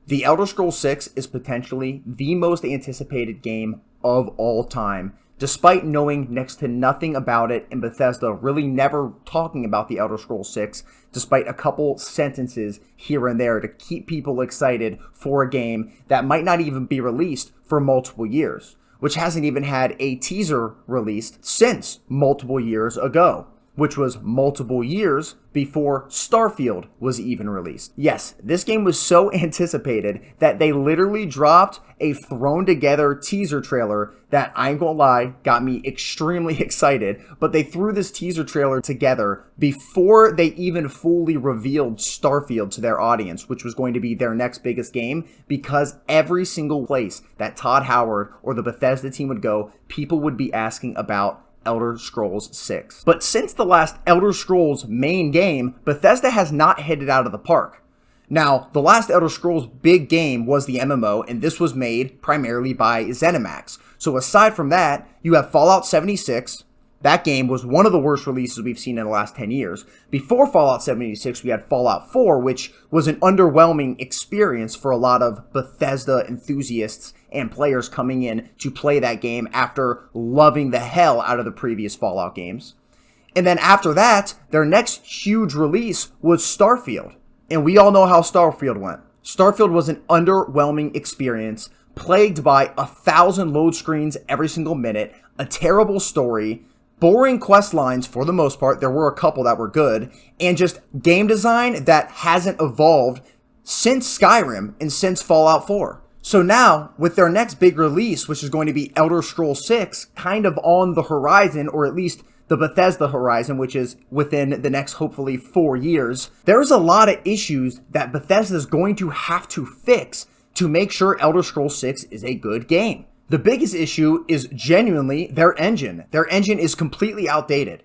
The Elder Scrolls 6 is potentially the most anticipated game of all time, despite knowing next to nothing about it and Bethesda really never talking about the Elder Scrolls 6, despite a couple sentences here and there to keep people excited for a game that might not even be released for multiple years, which hasn't even had a teaser released since multiple years ago, which was multiple years before Starfield was even released. Yes, this game was so anticipated that they literally dropped a thrown together teaser trailer that, I ain't gonna lie, got me extremely excited, but they threw this teaser trailer together before they even fully revealed Starfield to their audience, which was going to be their next biggest game, because every single place that Todd Howard or the Bethesda team would go, people would be asking about Elder Scrolls 6. But since the last Elder Scrolls main game, Bethesda has not hit it out of the park. Now, the last Elder Scrolls big game was the MMO, and this was made primarily by ZeniMax. So aside from that, you have Fallout 76. That game was one of the worst releases we've seen in the last 10 years. Before Fallout 76, we had Fallout 4, which was an underwhelming experience for a lot of Bethesda enthusiasts and players coming in to play that game after loving the hell out of the previous Fallout games. And then after that, their next huge release was Starfield. And we all know how Starfield went. Starfield was an underwhelming experience, plagued by 1,000 load screens every single minute, a terrible story, boring quest lines for the most part. There were a couple that were good, and just game design that hasn't evolved since Skyrim and since Fallout 4. So now, with their next big release, which is going to be Elder Scrolls 6, kind of on the horizon, or at least the Bethesda horizon, which is within the next, hopefully, 4 years, there's a lot of issues that Bethesda is going to have to fix to make sure Elder Scrolls 6 is a good game. The biggest issue is genuinely their engine. Their engine is completely outdated.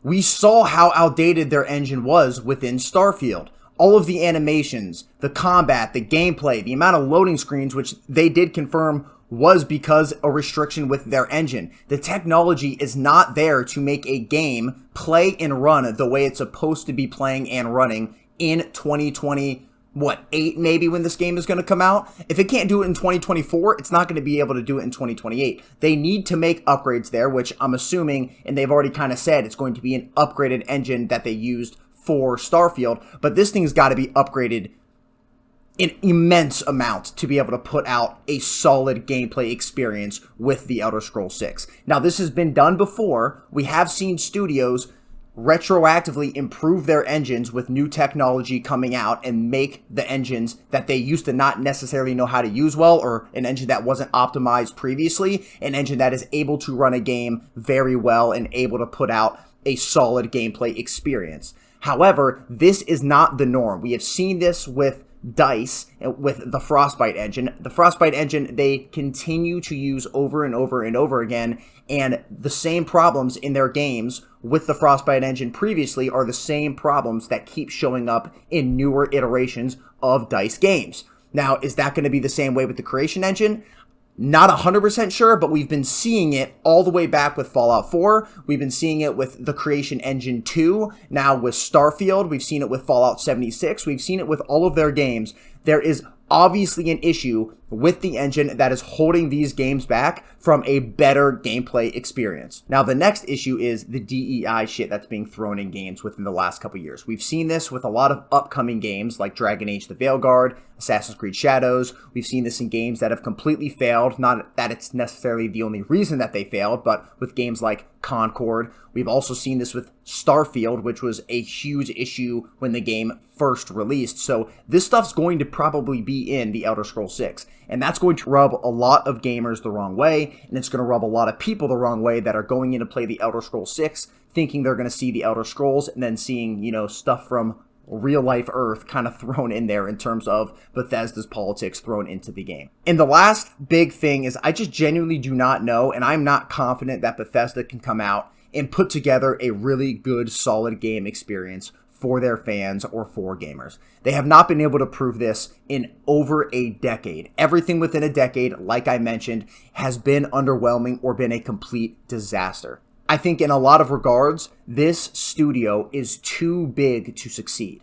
We saw how outdated their engine was within Starfield. All of the animations, the combat, the gameplay, the amount of loading screens, which they did confirm was because a restriction with their engine. The technology is not there to make a game play and run the way it's supposed to be playing and running in 2020. 8 maybe when this game is going to come out? If it can't do it in 2024, it's not going to be able to do it in 2028. They need to make upgrades there, which I'm assuming, and they've already kind of said, it's going to be an upgraded engine that they used for Starfield, but this thing's got to be upgraded an immense amount to be able to put out a solid gameplay experience with the Elder Scrolls 6. Now, this has been done before. We have seen studios retroactively improve their engines with new technology coming out and make the engines that they used to not necessarily know how to use well, or an engine that wasn't optimized previously, an engine that is able to run a game very well and able to put out a solid gameplay experience. However, this is not the norm. We have seen this with DICE, with the Frostbite engine. The Frostbite engine, they continue to use over and over and over again, and the same problems in their games with the Frostbite engine previously are the same problems that keep showing up in newer iterations of DICE games. Now, is that going to be the same way with the Creation engine? Not 100% sure, but we've been seeing it all the way back with Fallout 4. We've been seeing it with the Creation Engine 2. Now with Starfield, we've seen it with Fallout 76. We've seen it with all of their games. There is obviously an issue with the engine that is holding these games back from a better gameplay experience. Now, the next issue is the DEI shit that's being thrown in games within the last couple years. We've seen this with a lot of upcoming games like Dragon Age the Veilguard, Assassin's Creed Shadows. We've seen this in games that have completely failed. Not that it's necessarily the only reason that they failed, but with games like Concord. We've also seen this with Starfield, which was a huge issue when the game first released. So this stuff's going to probably be in the Elder Scrolls 6. And that's going to rub a lot of gamers the wrong way, and it's going to rub a lot of people the wrong way that are going in to play the Elder Scrolls 6, thinking they're going to see the Elder Scrolls, and then seeing, stuff from real-life Earth kind of thrown in there in terms of Bethesda's politics thrown into the game. And the last big thing is I just genuinely do not know, and I'm not confident that Bethesda can come out and put together a really good, solid game experience for their fans or for gamers. They have not been able to prove this in over a decade. Everything within a decade, like I mentioned, has been underwhelming or been a complete disaster. I think in a lot of regards, this studio is too big to succeed.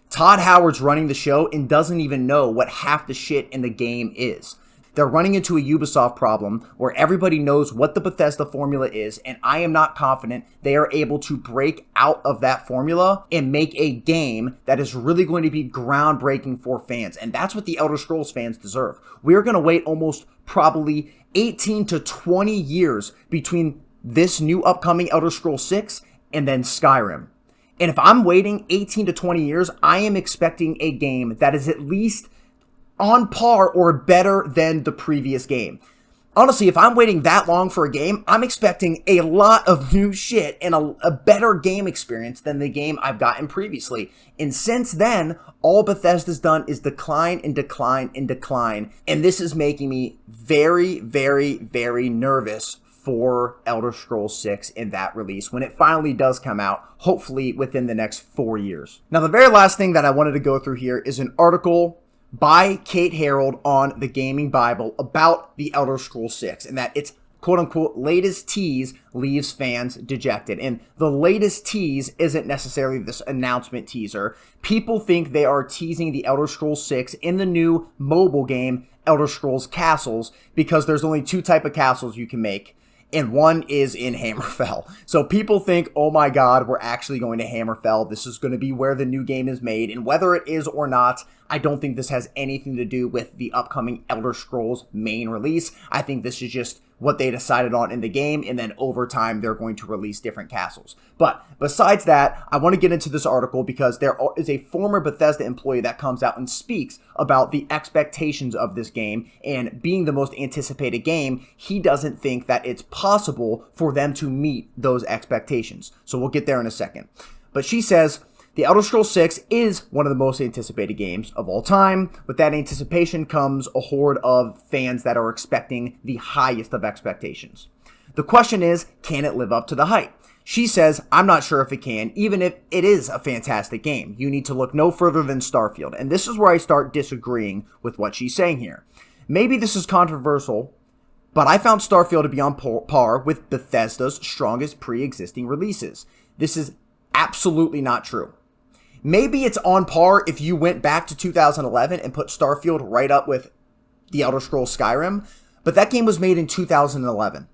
Todd Howard's running the show and doesn't even know what half the shit in the game is. They're running into a Ubisoft problem where everybody knows what the Bethesda formula is, and I am not confident they are able to break out of that formula and make a game that is really going to be groundbreaking for fans. And that's what the Elder Scrolls fans deserve. We're going to wait almost probably 18 to 20 years between this new upcoming Elder Scrolls 6 and then Skyrim. And if I'm waiting 18 to 20 years, I am expecting a game that is at least on par or better than the previous game. Honestly, if I'm waiting that long for a game, I'm expecting a lot of new shit and a better game experience than the game I've gotten previously. And since then, all Bethesda's done is decline and decline and decline. And this is making me very, very, very nervous for Elder Scrolls 6 in that release when it finally does come out, hopefully within the next 4 years. Now, the very last thing that I wanted to go through here is an article by Kate Harold on the Gaming Bible about the Elder Scrolls 6 and that its quote-unquote latest tease leaves fans dejected. And the latest tease isn't necessarily this announcement teaser. People think they are teasing the Elder Scrolls 6 in the new mobile game Elder Scrolls Castles because there's only 2 types of castles you can make, and one is in Hammerfell. So people think, oh my god, we're actually going to Hammerfell. This is going to be where the new game is made. And whether it is or not, I don't think this has anything to do with the upcoming Elder Scrolls main release. I think this is just what they decided on in the game, and then over time they're going to release different castles. But besides that, I want to get into this article because there is a former Bethesda employee that comes out and speaks about the expectations of this game, and being the most anticipated game, he doesn't think that it's possible for them to meet those expectations. So we'll get there in a second. But she says, the Elder Scrolls 6 is one of the most anticipated games of all time. With that anticipation comes a horde of fans that are expecting the highest of expectations. The question is, can it live up to the hype? She says, I'm not sure if it can, even if it is a fantastic game. You need to look no further than Starfield. And this is where I start disagreeing with what she's saying here. Maybe this is controversial, but I found Starfield to be on par with Bethesda's strongest pre-existing releases. This is absolutely not true. Maybe it's on par if you went back to 2011 and put Starfield right up with the Elder Scrolls Skyrim, but that game was made in 2011.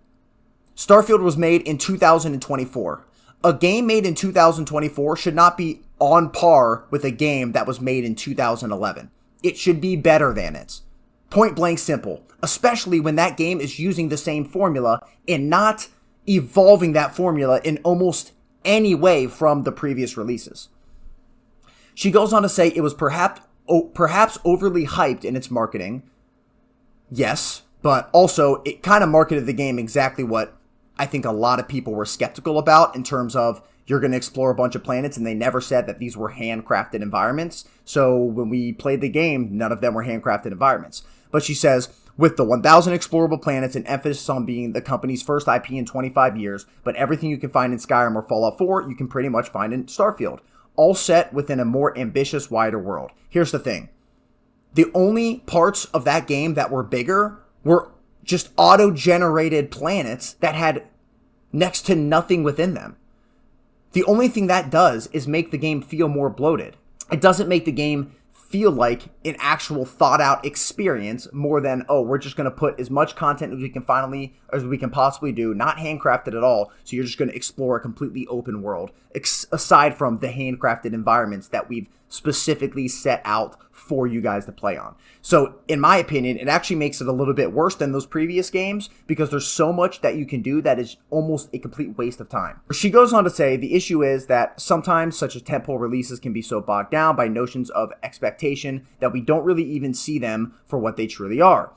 Starfield was made in 2024. A game made in 2024 should not be on par with a game that was made in 2011. It should be better than it. Point blank simple, especially when that game is using the same formula and not evolving that formula in almost any way from the previous releases. She goes on to say it was perhaps overly hyped in its marketing. Yes, but also it kind of marketed the game exactly what I think a lot of people were skeptical about in terms of you're going to explore a bunch of planets, and they never said that these were handcrafted environments. So when we played the game, none of them were handcrafted environments. But she says, with the 1,000 explorable planets and emphasis on being the company's first IP in 25 years, but everything you can find in Skyrim or Fallout 4, you can pretty much find in Starfield. All set within a more ambitious, wider world. Here's the thing. The only parts of that game that were bigger were just auto-generated planets that had next to nothing within them. The only thing that does is make the game feel more bloated. It doesn't make the game feel like an actual thought out experience more than, oh, we're just going to put as much content as we can possibly do, not handcrafted at all. So you're just going to explore a completely open world, aside from the handcrafted environments that we've specifically set out for you guys to play on. So in my opinion, it actually makes it a little bit worse than those previous games because there's so much that you can do that is almost a complete waste of time. She goes on to say the issue is that sometimes such as tentpole releases can be so bogged down by notions of expectation that we don't really even see them for what they truly are.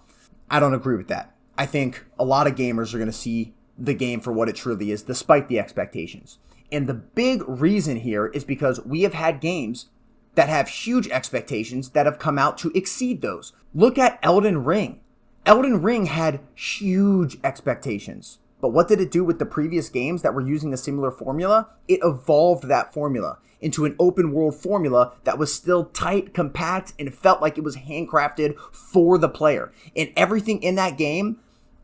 I don't agree with that. I think a lot of gamers are going to see the game for what it truly is despite the expectations. And the big reason here is because we have had games that have huge expectations that have come out to exceed those. Look at Elden Ring. Elden Ring had huge expectations. But what did it do with the previous games that were using a similar formula? It evolved that formula into an open world formula that was still tight, compact, and it felt like it was handcrafted for the player. And everything in that game,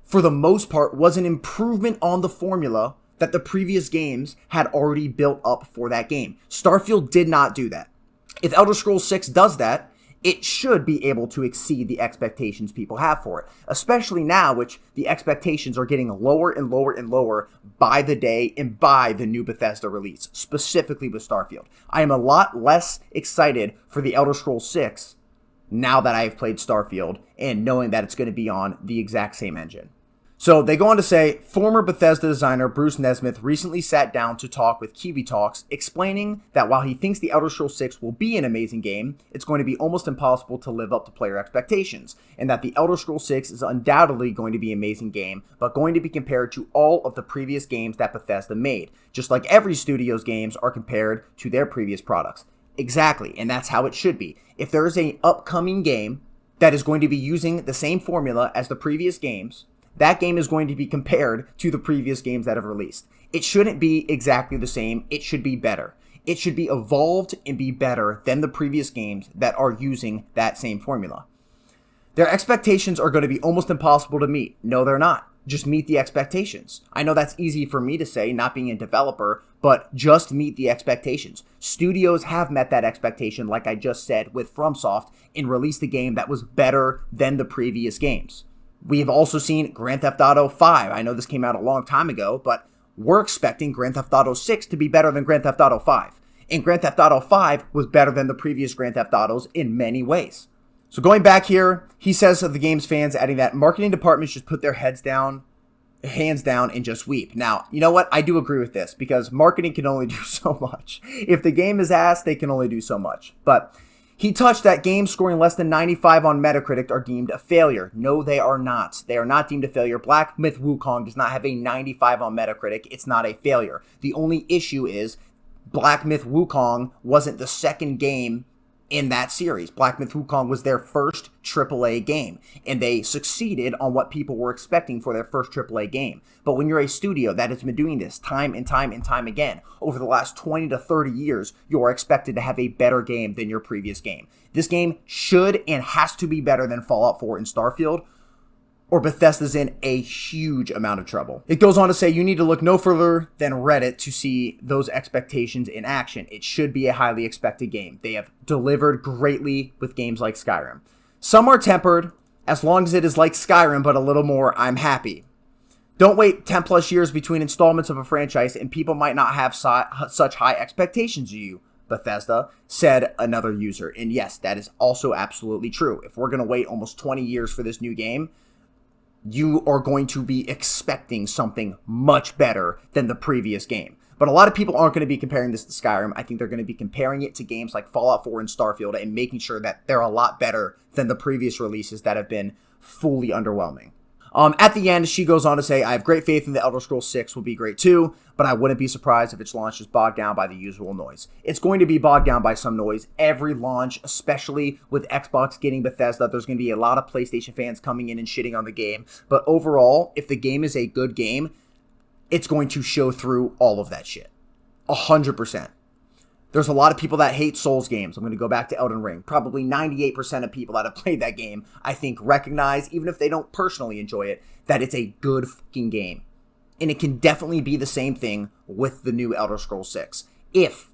for the most part, was an improvement on the formula that the previous games had already built up for that game. Starfield did not do that. If Elder Scrolls 6 does that, it should be able to exceed the expectations people have for it, especially now, which the expectations are getting lower and lower and lower by the day and by the new Bethesda release, specifically with Starfield. I am a lot less excited for the Elder Scrolls 6 now that I've played Starfield and knowing that it's going to be on the exact same engine. So they go on to say, former Bethesda designer Bruce Nesmith recently sat down to talk with Kiwi Talks, explaining that while he thinks The Elder Scrolls 6 will be an amazing game, it's going to be almost impossible to live up to player expectations, and that The Elder Scrolls 6 is undoubtedly going to be an amazing game, but going to be compared to all of the previous games that Bethesda made, just like every studio's games are compared to their previous products. Exactly, and that's how it should be. If there is an upcoming game that is going to be using the same formula as the previous games, that game is going to be compared to the previous games that have released. It shouldn't be exactly the same. It should be better. It should be evolved and be better than the previous games that are using that same formula. Their expectations are going to be almost impossible to meet. No, they're not. Just meet the expectations. I know that's easy for me to say, not being a developer, but just meet the expectations. Studios have met that expectation, like I just said, with FromSoft, and released a game that was better than the previous games. We have also seen Grand Theft Auto 5. I know this came out a long time ago, but we're expecting Grand Theft Auto 6 to be better than Grand Theft Auto 5. And Grand Theft Auto 5 was better than the previous Grand Theft Autos in many ways. So going back here, he says of the game's fans, adding that marketing departments just put their hands down, and just weep. Now, you know what? I do agree with this, because marketing can only do so much. If the game is ass, they can only do so much. But he touched that games scoring less than 95 on Metacritic are deemed a failure. No, they are not. They are not deemed a failure. Black Myth Wukong does not have a 95 on Metacritic. It's not a failure. The only issue is Black Myth Wukong wasn't the second game in that series. Black Myth Wukong was their first AAA game, and they succeeded on what people were expecting for their first AAA game. But when you're a studio that has been doing this time and time and time again over the last 20 to 30 years, you are expected to have a better game than your previous game. This game should and has to be better than Fallout 4 and Starfield, or Bethesda's in a huge amount of trouble. It goes on to say you need to look no further than Reddit to see those expectations in action. It should be a highly expected game. They have delivered greatly with games like Skyrim. Some are tempered. As long as it is like Skyrim, but a little more, I'm happy. Don't wait 10 plus years between installments of a franchise and people might not have such high expectations of you, Bethesda, said another user. And yes, that is also absolutely true. If we're going to wait almost 20 years for this new game, you are going to be expecting something much better than the previous game. But a lot of people aren't going to be comparing this to Skyrim. I think they're going to be comparing it to games like Fallout 4 and Starfield and making sure that they're a lot better than the previous releases that have been fully underwhelming. At the end, she goes on to say, I have great faith in the Elder Scrolls 6 will be great too, but I wouldn't be surprised if its launch is bogged down by the usual noise. It's going to be bogged down by some noise. Every launch, especially with Xbox getting Bethesda, there's going to be a lot of PlayStation fans coming in and shitting on the game. But overall, if the game is a good game, it's going to show through all of that shit. 100%. There's a lot of people that hate Souls games. I'm going to go back to Elden Ring. Probably 98% of people that have played that game, I think, recognize, even if they don't personally enjoy it, that it's a good fucking game. And it can definitely be the same thing with the new Elder Scrolls 6. If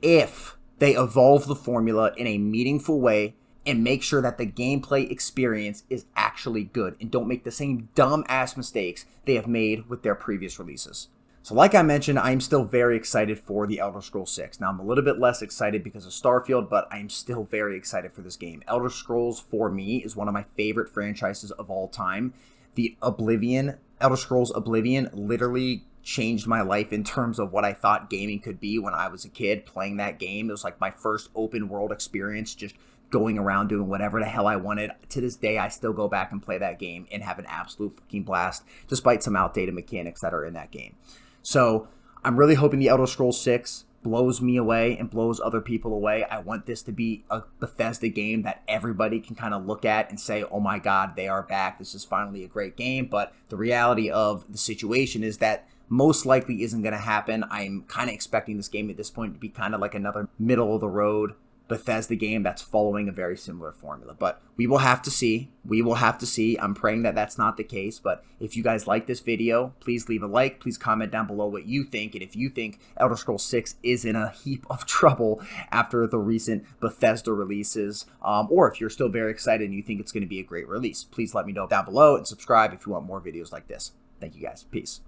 they evolve the formula in a meaningful way and make sure that the gameplay experience is actually good and don't make the same dumb-ass mistakes they have made with their previous releases. So like I mentioned, I'm still very excited for the Elder Scrolls 6. Now, I'm a little bit less excited because of Starfield, but I'm still very excited for this game. Elder Scrolls, for me, is one of my favorite franchises of all time. Elder Scrolls Oblivion literally changed my life in terms of what I thought gaming could be when I was a kid playing that game. It was like my first open world experience, just going around doing whatever the hell I wanted. To this day, I still go back and play that game and have an absolute fucking blast, despite some outdated mechanics that are in that game. So I'm really hoping the Elder Scrolls 6 blows me away and blows other people away. I want this to be a Bethesda game that everybody can kind of look at and say, oh my god, they are back. This is finally a great game. But the reality of the situation is that most likely isn't going to happen. I'm kind of expecting this game at this point to be kind of like another middle of the road Bethesda game that's following a very similar formula. But we will have to see. We will have to see. I'm praying that that's not the case. But if you guys like this video, please leave a like. Please comment down below what you think. And if you think Elder Scrolls 6 is in a heap of trouble after the recent Bethesda releases, or if you're still very excited and you think it's going to be a great release, please let me know down below and subscribe if you want more videos like this. Thank you guys. Peace.